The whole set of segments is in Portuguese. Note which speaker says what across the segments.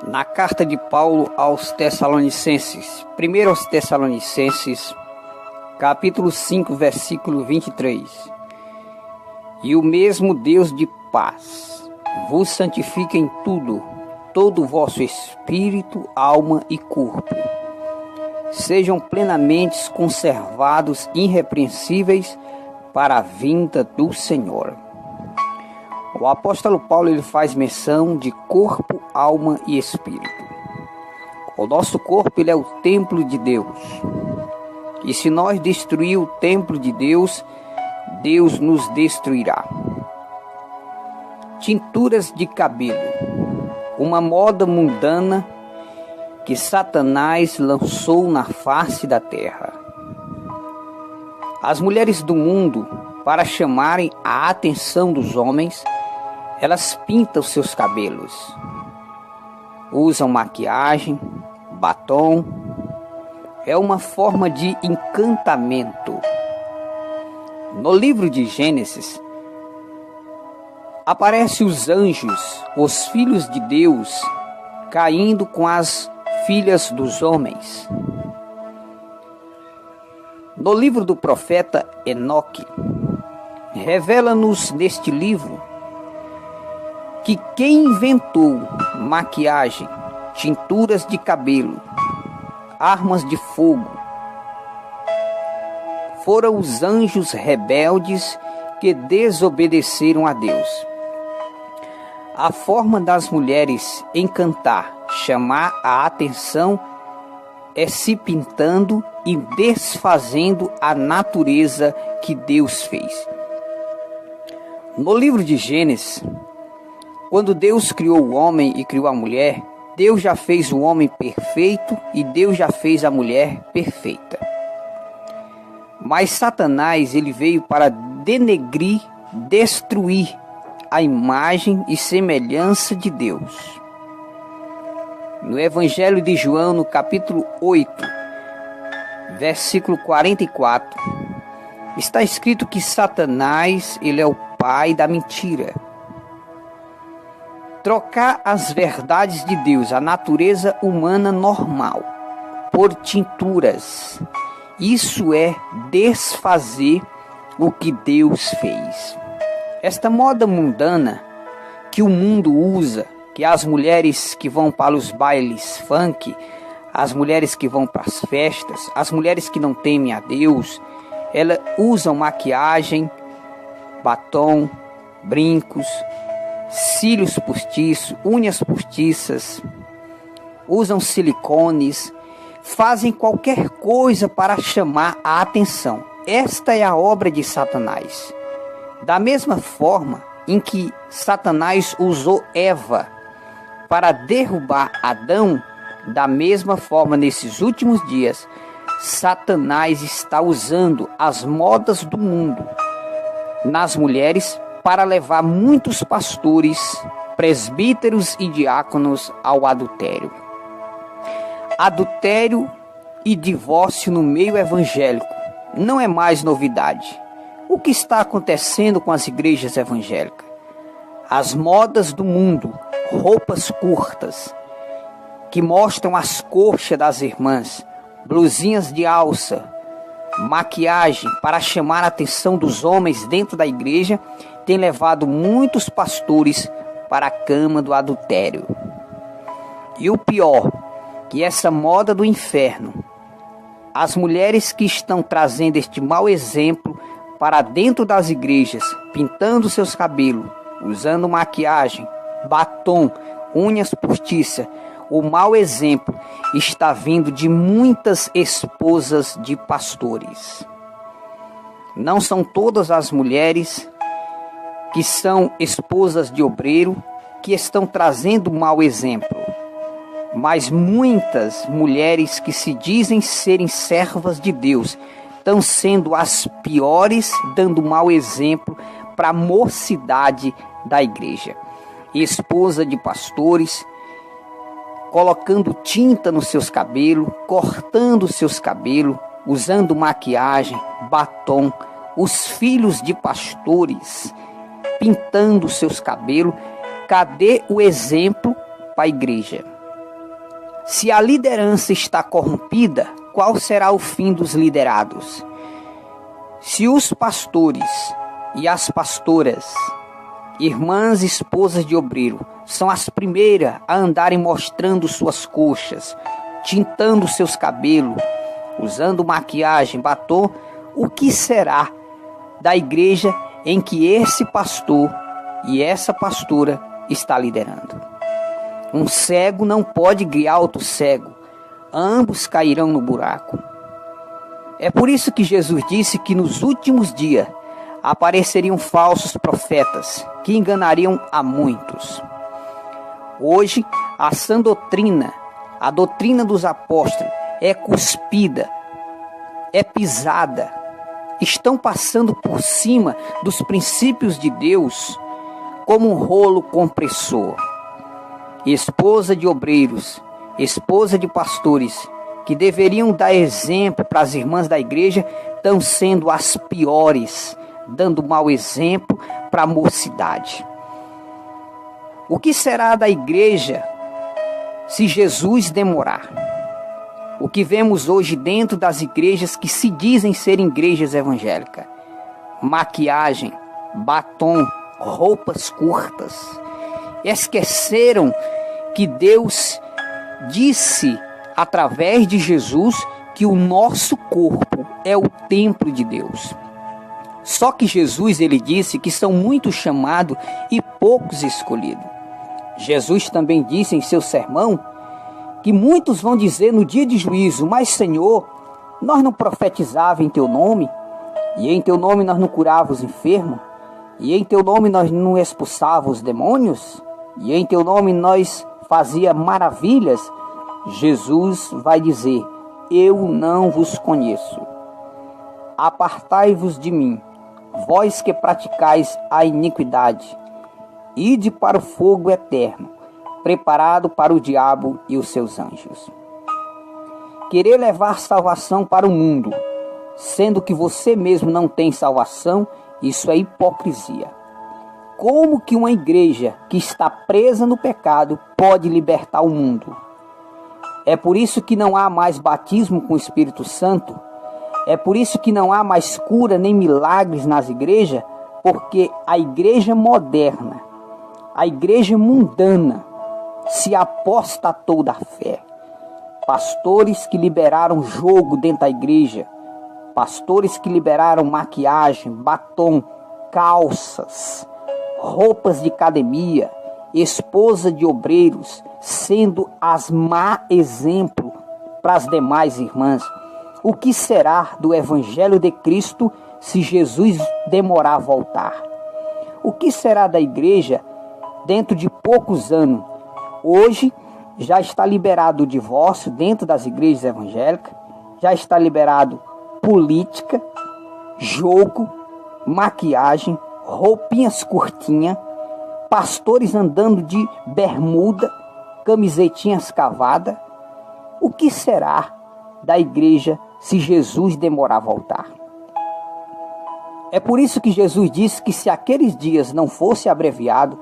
Speaker 1: Na carta de Paulo aos Tessalonicenses, 1 aos Tessalonicenses, capítulo 5, versículo 23. E o mesmo Deus de paz vos santifique em tudo, todo o vosso espírito, alma e corpo, sejam plenamente conservados irrepreensíveis para a vinda do Senhor. O apóstolo Paulo ele faz menção de corpo, alma e espírito. O nosso corpo ele é o templo de Deus. E se nós destruir o templo de Deus, Deus nos destruirá. Tinturas de cabelo, uma moda mundana que Satanás lançou na face da terra. As mulheres do mundo, para chamarem a atenção dos homens, elas pintam seus cabelos, usam maquiagem, batom. É uma forma de encantamento. No livro de Gênesis, aparecem os anjos, os filhos de Deus, caindo com as filhas dos homens. No livro do profeta Enoque, revela-nos neste livro que quem inventou maquiagem, tinturas de cabelo, armas de fogo, foram os anjos rebeldes que desobedeceram a Deus. A forma das mulheres encantar, chamar a atenção, é se pintando e desfazendo a natureza que Deus fez. No livro de Gênesis, quando Deus criou o homem e criou a mulher, Deus já fez o homem perfeito e Deus já fez a mulher perfeita. Mas Satanás ele veio para denegrir, destruir a imagem e semelhança de Deus. No Evangelho de João, no capítulo 8, versículo 44, está escrito que Satanás ele é o pai da mentira. Trocar as verdades de Deus, a natureza humana normal, por tinturas, isso é desfazer o que Deus fez. Esta moda mundana que o mundo usa, que as mulheres que vão para os bailes funk, as mulheres que vão para as festas, as mulheres que não temem a Deus, elas usam maquiagem, batom, brincos, cílios postiços, unhas postiças, usam silicones, fazem qualquer coisa para chamar a atenção. Esta é a obra de Satanás. Da mesma forma em que Satanás usou Eva para derrubar Adão, da mesma forma nesses últimos dias, Satanás está usando as modas do mundo nas mulheres para levar muitos pastores, presbíteros e diáconos ao adultério. Adultério e divórcio no meio evangélico não é mais novidade. O que está acontecendo com as igrejas evangélicas? As modas do mundo, roupas curtas, que mostram as coxas das irmãs, blusinhas de alça, maquiagem para chamar a atenção dos homens dentro da igreja, tem levado muitos pastores para a cama do adultério. E o pior, que essa moda do inferno, as mulheres que estão trazendo este mau exemplo para dentro das igrejas, pintando seus cabelos, usando maquiagem, batom, unhas postiças, o mau exemplo está vindo de muitas esposas de pastores. Não são todas as mulheres que são esposas de obreiro que estão trazendo mau exemplo, mas muitas mulheres que se dizem serem servas de Deus estão sendo as piores, dando mau exemplo para a mocidade da igreja. Esposa de pastores, colocando tinta nos seus cabelos, cortando seus cabelos, usando maquiagem, batom. Os filhos de pastores pintando seus cabelos. Cadê o exemplo para a igreja? Se a liderança está corrompida, qual será o fim dos liderados? Se os pastores e as pastoras, irmãs e esposas de obreiro, são as primeiras a andarem mostrando suas coxas, tintando seus cabelos, usando maquiagem, batom, o que será da igreja em que esse pastor e essa pastora está liderando? Um cego não pode guiar outro cego, ambos cairão no buraco. É por isso que Jesus disse que nos últimos dias apareceriam falsos profetas que enganariam a muitos. Hoje, a sã doutrina, a doutrina dos apóstolos, é cuspida, é pisada, estão passando por cima dos princípios de Deus como um rolo compressor. Esposa de obreiros, esposa de pastores, que deveriam dar exemplo para as irmãs da igreja, estão sendo as piores, dando mau exemplo para a mocidade. O que será da igreja se Jesus demorar? O que vemos hoje dentro das igrejas que se dizem ser igrejas evangélicas? Maquiagem, batom, roupas curtas. Esqueceram que Deus disse através de Jesus que o nosso corpo é o templo de Deus. Só que Jesus, ele disse que são muitos chamados e poucos escolhidos. Jesus também disse em seu sermão que muitos vão dizer no dia de juízo: mas Senhor, nós não profetizávamos em teu nome, e em teu nome nós não curávamos os enfermos, e em teu nome nós não expulsávamos os demônios, e em teu nome nós fazia maravilhas. Jesus vai dizer: eu não vos conheço. Apartai-vos de mim, vós que praticais a iniquidade. Ide para o fogo eterno, preparado para o diabo e os seus anjos. Querer levar salvação para o mundo, sendo que você mesmo não tem salvação, isso é hipocrisia. Como que uma igreja que está presa no pecado pode libertar o mundo? É por isso que não há mais batismo com o Espírito Santo. É por isso que não há mais cura nem milagres nas igrejas, porque a igreja moderna, a igreja mundana, se apostatou da fé. Pastores que liberaram jogo dentro da igreja, pastores que liberaram maquiagem, batom, calças, roupas de academia, esposa de obreiros, sendo as má exemplo para as demais irmãs. O que será do Evangelho de Cristo se Jesus demorar a voltar? O que será da igreja dentro de poucos anos? Hoje já está liberado o divórcio dentro das igrejas evangélicas, já está liberado política, jogo, maquiagem, roupinhas curtinhas, pastores andando de bermuda, camisetinhas cavadas. O que será da igreja se Jesus demorar a voltar? É por isso que Jesus disse que se aqueles dias não fosse abreviado,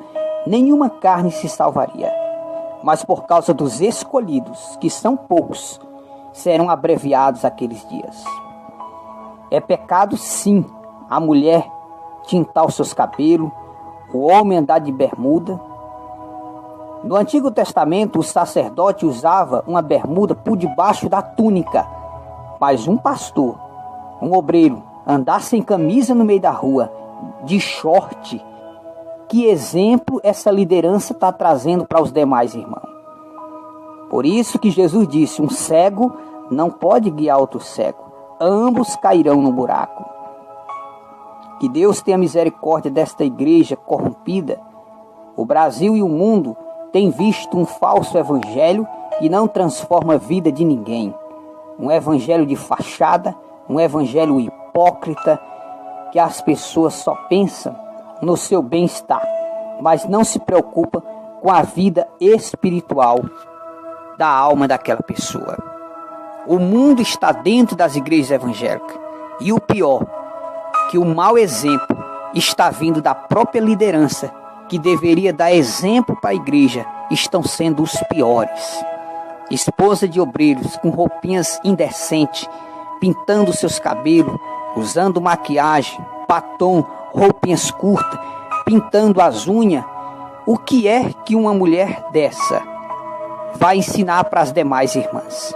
Speaker 1: nenhuma carne se salvaria. Mas por causa dos escolhidos, que são poucos, serão abreviados aqueles dias. É pecado, sim, a mulher tintar os seus cabelos, o homem andar de bermuda. No Antigo Testamento, o sacerdote usava uma bermuda por debaixo da túnica, mas um pastor, um obreiro, andar sem camisa no meio da rua, de short, que exemplo essa liderança está trazendo para os demais irmãos? Por isso que Jesus disse: um cego não pode guiar outro cego, ambos cairão no buraco. Que Deus tenha misericórdia desta igreja corrompida. O Brasil e o mundo têm visto um falso evangelho que não transforma a vida de ninguém. Um evangelho de fachada, um evangelho hipócrita, que as pessoas só pensam no seu bem-estar, mas não se preocupa com a vida espiritual da alma daquela pessoa. O mundo está dentro das igrejas evangélicas, e o pior, que o mau exemplo está vindo da própria liderança, que deveria dar exemplo para a igreja, estão sendo os piores. esposa de obreiros com roupinhas indecentes, pintando seus cabelos, usando maquiagem, batom, roupinhas curtas, pintando as unhas. O que é que uma mulher dessa vai ensinar para as demais irmãs?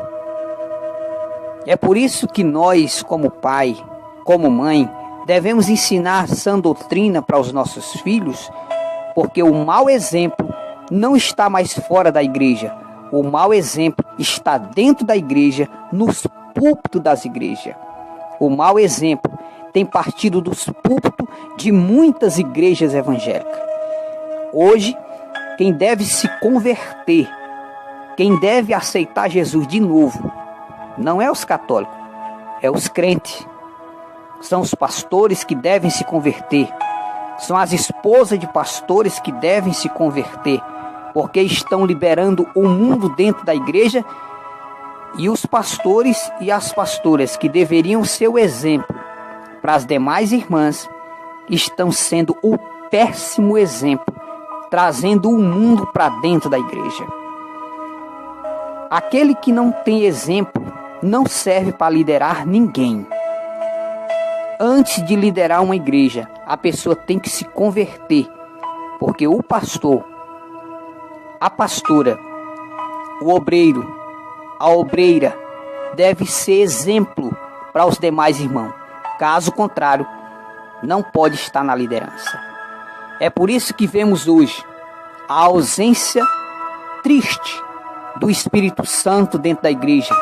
Speaker 1: É por isso que nós, como pai, como mãe, devemos ensinar sã doutrina para os nossos filhos, porque o mau exemplo não está mais fora da igreja. O mau exemplo está dentro da igreja, nos púlpitos das igrejas. O mau exemplo tem partido dos púlpitos de muitas igrejas evangélicas. Hoje, quem deve se converter, quem deve aceitar Jesus de novo, não é os católicos, é os crentes. São os pastores que devem se converter. São as esposas de pastores que devem se converter, porque estão liberando o mundo dentro da igreja. E os pastores e as pastoras que deveriam ser o exemplo para as demais irmãs, estão sendo o péssimo exemplo, trazendo o mundo para dentro da igreja. Aquele que não tem exemplo não serve para liderar ninguém. Antes de liderar uma igreja, a pessoa tem que se converter, porque o pastor, a pastora, o obreiro, a obreira deve ser exemplo para os demais irmãos. Caso contrário, não pode estar na liderança. É por isso que vemos hoje a ausência triste do Espírito Santo dentro da igreja.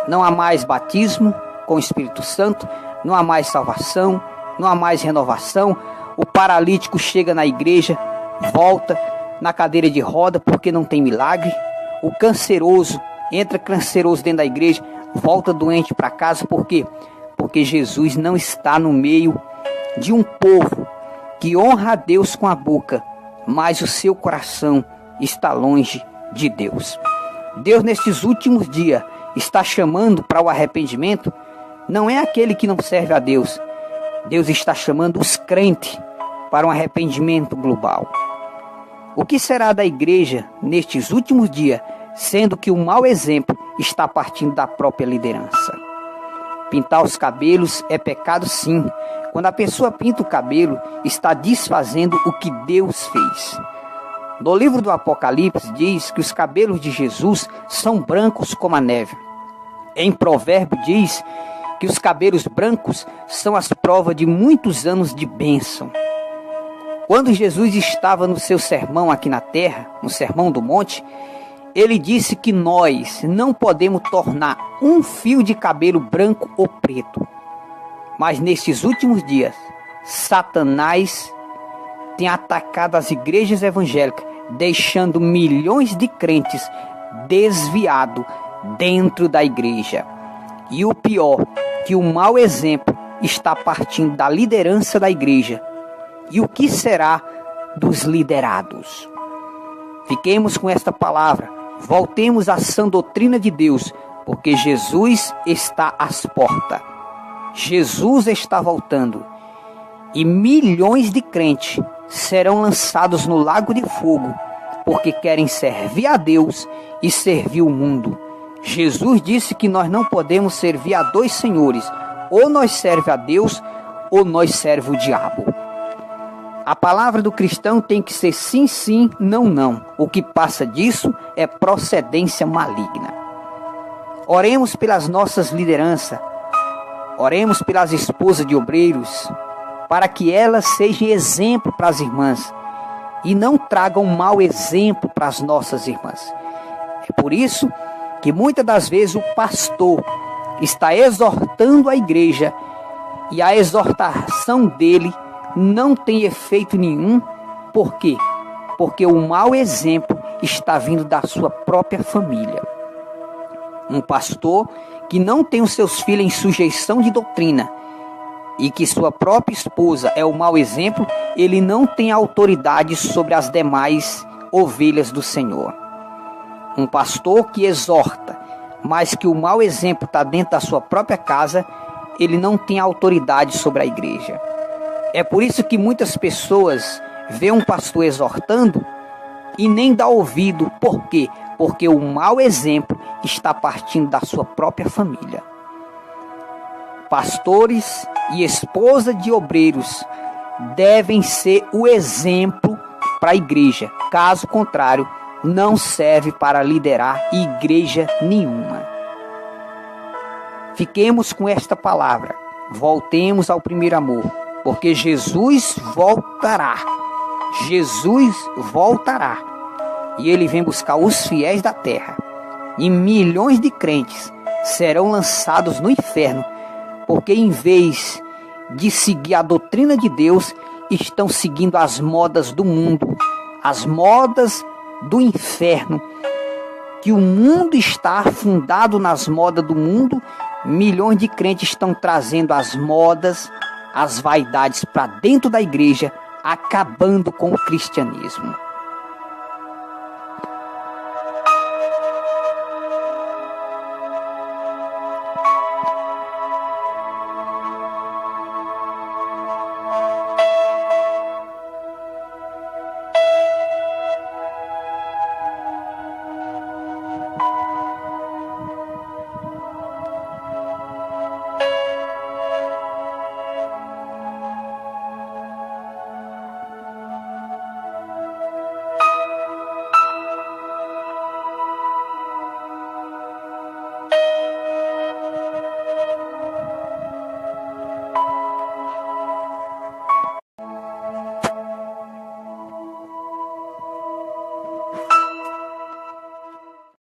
Speaker 1: Não há mais batismo com o Espírito Santo, não há mais salvação, não há mais renovação. O paralítico chega na igreja, volta na cadeira de roda porque não tem milagre. O canceroso entra canceroso dentro da igreja, volta doente para casa. Por quê? Porque Jesus não está no meio de um povo que honra a Deus com a boca, mas o seu coração está longe de Deus. Deus, nestes últimos dias, está chamando para o arrependimento. Não é aquele que não serve a Deus. Deus está chamando os crentes para um arrependimento global. O que será da igreja nestes últimos dias, sendo que o mau exemplo está partindo da própria liderança? Pintar os cabelos é pecado, sim. Quando a pessoa pinta o cabelo, está desfazendo o que Deus fez. No livro do Apocalipse diz que os cabelos de Jesus são brancos como a neve. Em Provérbio diz que os cabelos brancos são as provas de muitos anos de bênção. Quando Jesus estava no seu sermão aqui na terra, no Sermão do Monte, ele disse que nós não podemos tornar um fio de cabelo branco ou preto. Mas nestes últimos dias, Satanás tem atacado as igrejas evangélicas, deixando milhões de crentes desviados dentro da igreja. E o pior, que o mau exemplo está partindo da liderança da igreja. E o que será dos liderados? Fiquemos com esta palavra. Voltemos à sã doutrina de Deus, porque Jesus está às portas. Jesus está voltando. E milhões de crentes serão lançados no lago de fogo, porque querem servir a Deus e servir o mundo. Jesus disse que nós não podemos servir a dois senhores. Ou nós serve a Deus, ou nós serve o diabo. A palavra do cristão tem que ser sim, sim, não, não. O que passa disso é procedência maligna. Oremos pelas nossas lideranças. Oremos pelas esposas de obreiros, para que elas sejam exemplo para as irmãs e não tragam mau exemplo para as nossas irmãs. É por isso que muitas das vezes o pastor está exortando a igreja e a exortação dele não tem efeito nenhum. Por quê? Porque o mau exemplo está vindo da sua própria família. Um pastor que não tem os seus filhos em sujeição de doutrina e que sua própria esposa é o mau exemplo, ele não tem autoridade sobre as demais ovelhas do Senhor. Um pastor que exorta, mas que o mau exemplo está dentro da sua própria casa, ele não tem autoridade sobre a igreja. É por isso que muitas pessoas veem um pastor exortando e nem dá ouvido. Por quê? Porque o mau exemplo está partindo da sua própria família. Pastores e esposa de obreiros devem ser o exemplo para a igreja. Caso contrário, não serve para liderar igreja nenhuma. Fiquemos com esta palavra. Voltemos ao primeiro amor, porque Jesus voltará. Jesus voltará. E ele vem buscar os fiéis da terra. E milhões de crentes serão lançados no inferno, porque em vez de seguir a doutrina de Deus, estão seguindo as modas do mundo, as modas do inferno. Que o mundo está afundado nas modas do mundo. Milhões de crentes estão trazendo as modas, as vaidades para dentro da igreja, acabando com o cristianismo.